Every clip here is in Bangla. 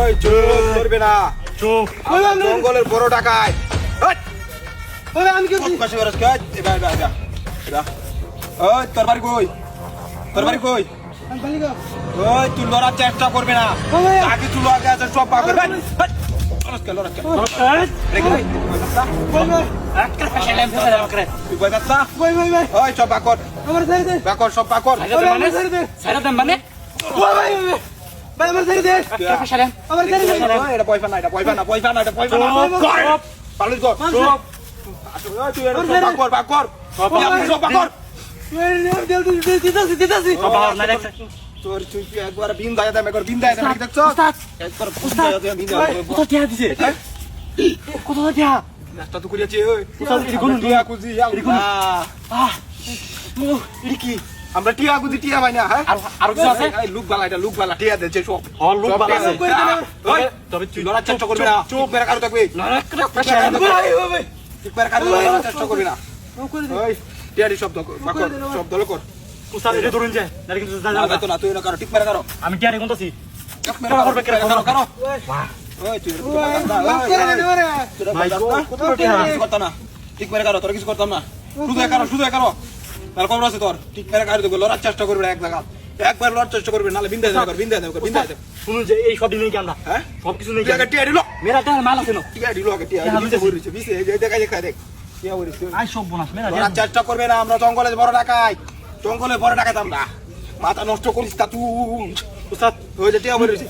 ওই চুপ করবে না, চুপ। জঙ্গলের বড় ডাকাত। আমি কি করছি? পাশে বেরোস কাজ এবার এবার এবার ওই তোর বাড়ি কই, তোর বাড়ি কই? আমি পালি গো। ওই তুই লড়ার চেষ্টা করবে না, ওই। তাকে তুই লড়াতে আছে সব পা করবে। তুই কই যাচ্ছা? ভাই ভাই ভাই ওই সব বাকর আমার ছেড়ে দে। বাকর সব বাকর। আমার ছেড়ে দে। সাইরা দেন মানে ভাই ভাই ভাই ভাই আমার ছেড়ে দে। কাকা সারেন আমার ছেড়ে দে। এটা পয়সা না, এটা পয়সা না, পয়সা না, এটা পয়সা না। চুপ। পালুস কর চুপ। তুই এটা সব বাকর বাকর সব বাকর। এই নে দেল দিতাছি দিতাছি। বাবা না দেখছ তোর তুই একবার বিন দায়া দেম, একবার বিন দায়া দেম, দেখছ? উস্তাদ একবার বিন দায়া দেম, বিন দায়া দেম। কত টিয়া দিছে কত টিয়া নাস্তা তো করিয়াছি ওই উস্তাদ এর কোন টিয়া কুজি আহ ও এর কি আমরা টিয়া কুজি টিয়া ভাই না। হ্যাঁ আর কিছু আছে এই লুক বালা, এটা লুক বালা টিয়া দেছে সব। হল লোক বালা আছে ওই তবে তুই লড়ার চেষ্টা করবি না, চুপ মেরে কারো থাকবি। না একটা প্রেসার ভাই ভাই ঠিক মেরে কারো লড়ার চেষ্টা করবি না। ও করে দে। ওই টিয়ারি শব্দ বাকর শব্দ কর। উস্তাদ এটা ধরুন যায় না কিন্তু না তো না, তুই না কারো ঠিক মেরে কারো আমি টিয়ারে কোনটাছি ঠিক মেরে কারো কারো কারো। ওই তুই মাফ করে দে ওরে। ভাই কত টিয়া করতা না, ঠিক মেরে কারো, তোর কিছু করতাম না। শুধু কারো তার খবর আছে তোর। ঠিক মেরে কারো দেবো, লড়ার চেষ্টা করবি না এক জায়গা, একবার লড়ার চেষ্টা করবি নালে বিন্দায় দেবে, বিন্দায় দেবে। শুনুন যে এই সব দিন কি আমরা হ্যাঁ সব কিছু নেই তুই আগে টিয়া দিল, মেরা টাকা মাল আছে না টিয়া দিল আগে টিয়া দিছে বলিছে বিছে এই দেখা দেখা দেখ টিয়া বলিছে। আই সব বোনাস মেরা লড়ার চেষ্টা করবে না, আমরা জঙ্গলে বড় ডাকাই, জঙ্গলে বড় ডাকাত আমরা। মাথা নষ্ট করিস তা তুই। উস্তাদ ওই যে টিয়া বলিছে,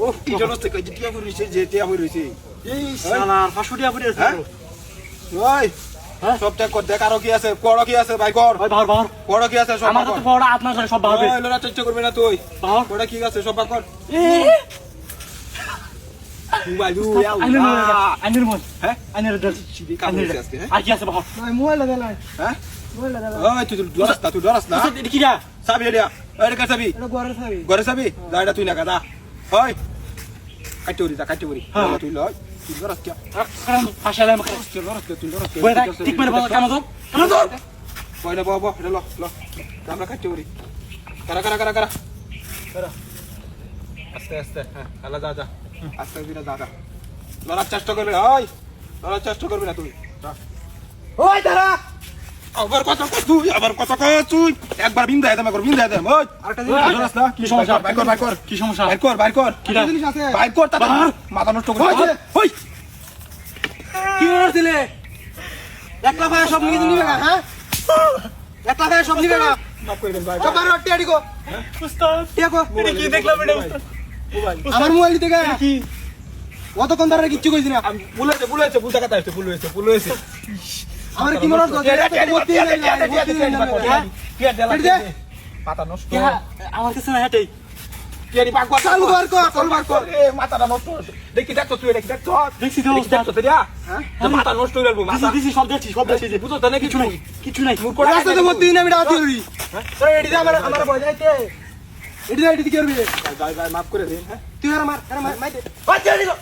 ও কি জন্য থেকে টিয়া বলিছে, যে টিয়া বলিছে। এই শালা 500 টাকা পড়ে আছে হ্যাঁ? ওই হ্যাঁ? সব চেক কর, দেখ আরো কি আছে, বড় কি আছে ভাই কর, ভাই বাহার বাহার বড় কি আছে সব আমার কর। তো বড় আপনার সাথে সব বাহাবে ওই লড়ার চেষ্টা করবি না তুই, বাহার বড় কি আছে সব কর। এ মোবাইল আইনের মন হ্যাঁ আইনের দল সিধি কাম হইছে আজকে। হ্যাঁ আর কি আছে বাহার ভাই মোবাইলটা দে লাই। হ্যাঁ মোবাইলটা দে লাই। ওই তুই ডরাস না উস্তাদ এটা কি যা চাবি এরিয়া ওই কা চাবি এটা ঘরে থাকি। ঘরে চাবি দাইটা তুই না গাদা। ওই কাটতে উরি যা, কাটতে উরি হ্যাঁ। তুই লয় তুই ডরাস কি, ফাশালে আমাকে তুই ডরাস তুই ডরাস বই দেখ ঠিক করে বল কেন তো ওই না বাবা এটা ল ল আমরা কাটতে উরি কারা আস্তে আস্তে। হ্যাঁ আলা যা যা আস্তে ধীরে যা যা, লড়ার চেষ্টা করবি না, ওই লড়ার চেষ্টা করবি না তুই। ওই দাঁড়া। আবার কথা কর তুই, একবার বিন্দায় দেম, একবার বিন্দায় দেম। ওই আরেকটা ডরাস না, কি সমস্যা বাইর কর কি সমস্যা বাইর কর কি না জিনিস আছে। বাইর কর তাতে মাথা নষ্ট করে। ওই কি করছিলে? একলা ভাই সব নিয়ে নিবে না, হ্যাঁ? একলা ভাই সব নিবে না। মাফ করে দেন ভাই। সব আর টিয়াডি কো। উস্তাদ টিয়া কো। এটা কি দেখলাম এটা উস্তাদ আমার মোবাইল দিতে গা। কি অতক্ষণ ধরে কিচ্ছু কইছি না। আমি ভুল হয়েছে ভুল টাকা হয়েছে ভুল হয়েছে। আমার কি মনে হচ্ছে? মাথা নষ্ট। আমার কাছে না হেটাই টিয়ারি পাক কর, চালু কর, চালু কর। এ মাথাটা নষ্ট হয়েছে। দেখছো তুই দেখছো? দেখছি তো উস্তাদ দেখছো তুই? হ্যাঁ? মাথা নষ্ট হয়ে গেল মাথা। দিছি সব দেখছি বুঝছো তো না কিছু নাই কিছু নাই রাস্তাতে মধ্যে আমি রাতি হই। এডি আমার বয় যাইতে। এডি কি করবি? ভাই মাফ করে দিন। হ্যাঁ তুই আর মার মাইতে। ওই টিয়ারি গো।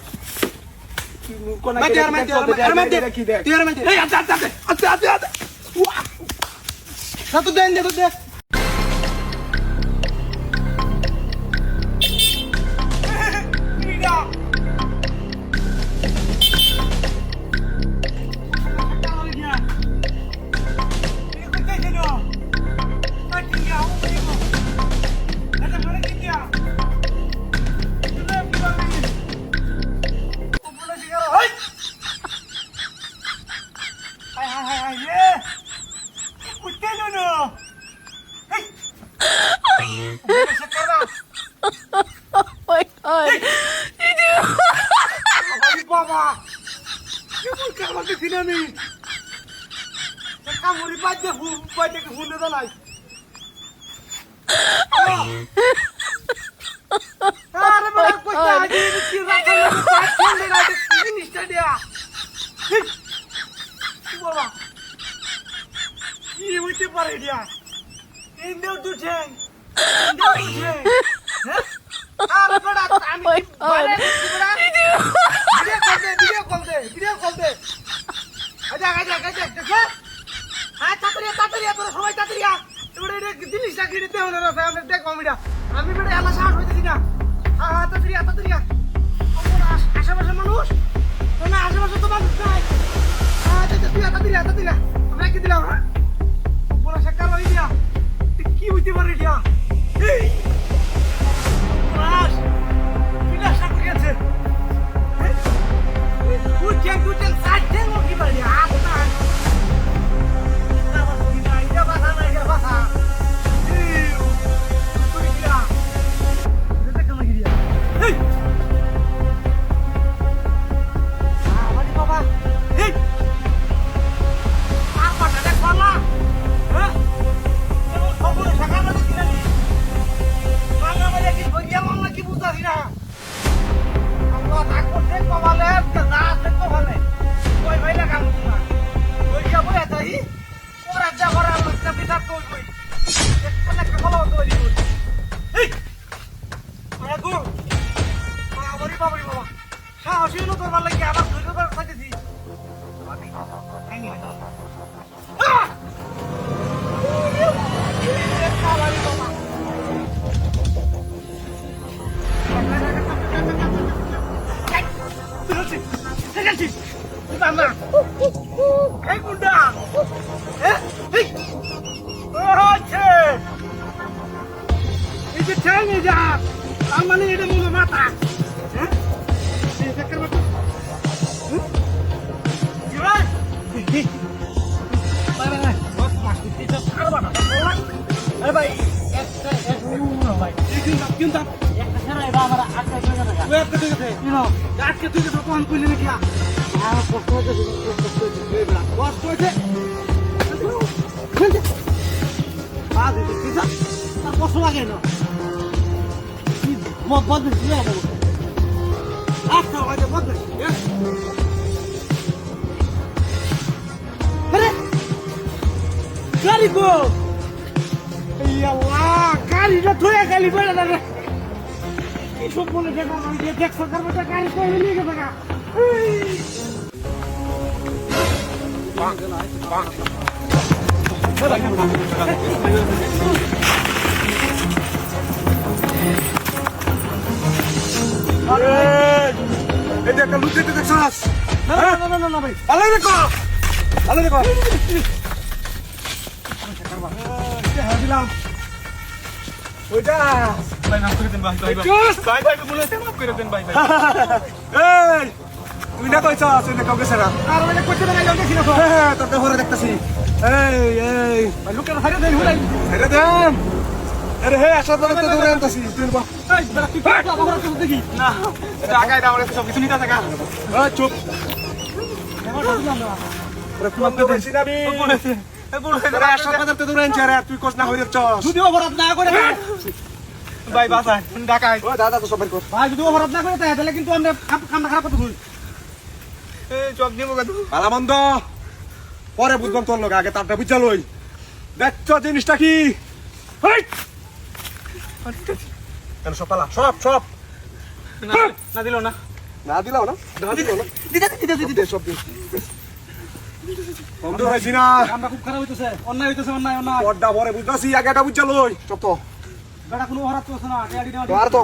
তুই মূর্খ না মাইতে আর মাইতে আর মাইতে। কি দেখ। তুই আর মাইতে। এই আচ্ছা। না তো দেন দে তো দে। my god. বাবা কেমন কামড় দেখি না আমি কামড়ি বাজে বাজে কি ফুলে দালাই আরে বড় কইতা আগে কি রাখা ফুলে না জিনিসটা দিয়া বাবা কি হইতে পারে দিয়া ইন্দেও দুছে হ্যাঁ আরে বড় আমি বলে বড় ভিডিও কল দে আজা দেখে হ্যাঁ তাড়াতাড়ি তোর সবাই তাড়াতাড়ি তোরে রে জিনিসটা কিনে দেও না রে আমি দেখ কমিটা আমি বেটা এলা সাহস হইতেছি না তাড়াতাড়ি আমার আশেপাশে মানুষ না আশেপাশে তো মানুষ নাই তুই তাড়াতাড়ি আমরা কি দিলাম হ্যাঁ বড় শেখার হই দিয়া কি হইতে পারে এটা এই রাস কিলা শাক গেছে তুই সাইড দে কি পারে আস্তা গাড়িটা ধুয়ে গালি বেড়ে না রে এইসব বলে দেখো আমি দেখ সরকার মতো গাড়ি করে নিয়ে গেছে গা এই যে একটা লুট দিতে দেখছাস না ভাই ভালো দেখো দিলাম ওইটা ভাই মাফ করে দেন ভাই মাফ করে দেন ভাই এই তুই না কইছস তুই না কইছস না আর মানে কইতে না যাও দেখি না তো তোর তো ঘরে দেখতাছি এই ভাই লোকের হারে দেই হুলাই আরে দেন আরে হে আসার পরে তো দৌড়ে আনতাছি তুই বা এই বেটা তুই আবার তো দেখি না এটা আগায় দাও সব কিছু নিতে থাকা চুপ তুই কস না হয়ে চস যদি অপরাধ না করে ভাই বাসায় ঢাকায় ও দাদা তো সবাই কর ভাই যদি অপরাধ না করে তাহলে কিন্তু আমরা কামটা খারাপ করতে হই চপ দিব কত আলামন্দ পরে বুঝবাম তোর লোক আগে তারটা বুঝা লই দেখছ জিনিসটা কি কেন সব পালা সব না দিল না না দিলাও না দিতে সব দিন বন্ধ হয়েছি না কামটা খুব খারাপ হইতেছে অন্যায় পর্দা পরে বুঝতেছি আগেটা বুঝা লই সব তো বেটা কোনো অপরাধ করছে না টিয়াডি না তো আর তো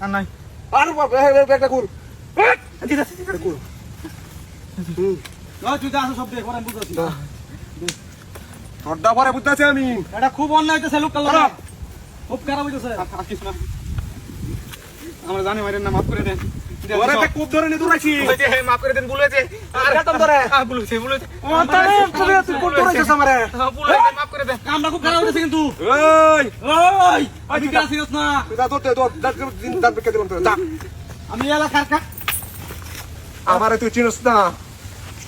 আর নাই আর একটা কুল কুল না তুই যা সব দেখ আমি বুঝাচ্ছি পর্দা পরে বুঝতেছি আমি এটা খুব অন্যায় হইতেছে লোকটা লাগা খুব খারাপ হইতেছে আসিস না আমরা জানি মারেন না মাফ করে দেন ওরে একটা কূপ ধরে নিয়ে দৌড়াইছি মাফ করে দেন বলেছে আর কাটম ধরে বলেছে ও তারে তুই কূপ ধরাইছিস আমারে বলেছে মাফ করে দেন কামটা খুব খারাপ হইতেছে কিন্তু ওই ওই আমি কাছিস না তুই দা তোতে তো দাঁত বেকে দিলাম তোরে যা আমি এলাকার আমারে তুই চিনস না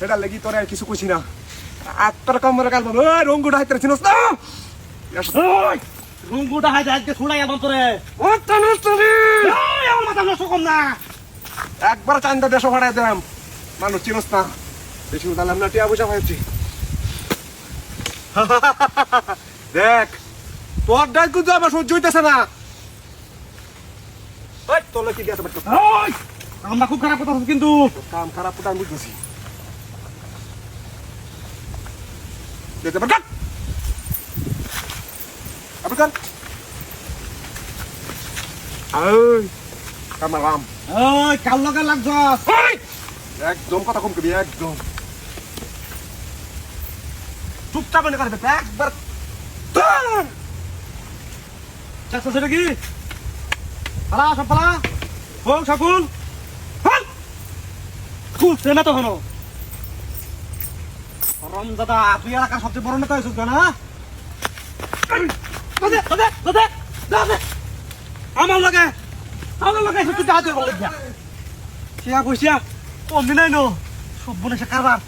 এটা লাগি তোরে আর কিছু কইছি না আত্মার কামরে কাল বল ওই রঙ্গুটা হাইতে চিনস না ওই রুমগুটা হাই আজকে ছুড়াই আবার তোরে ও তানস তুই ওই আমার মাথা নষ্ট কম না একবার চান্দা দেশ ভাড়ায় দেম মানুষ চিনস না বেশি উদালাম না টিয়া বুঝা ভাইছি দেখ তোর ডাক কিন্তু আমার সহ্য হইতেছে না ওই তোলে কি গেছে বাচ্চা ওই কামটা খুব খারাপ কথা কিন্তু কাম খারাপ পুটা আমি বুঝতেছি যেতে পার Apikan. Ơi, Kamaram. ওই কাল লগা লাগছস একদম কথা কম কবি একদম চুপচাপ এনে করবে একবার চাকসা সেটা কি পালা সব পালা হোক সকুল খুলছে না তো হনো রমজাদা তুই এলাকার সবচেয়ে বড় নেতা হয়েছিস না আমার লগে এসে তুই কাজ করবো লিখবা সিয়া কইসিয়া কম দিন নাই নো সব বনে সে কারবার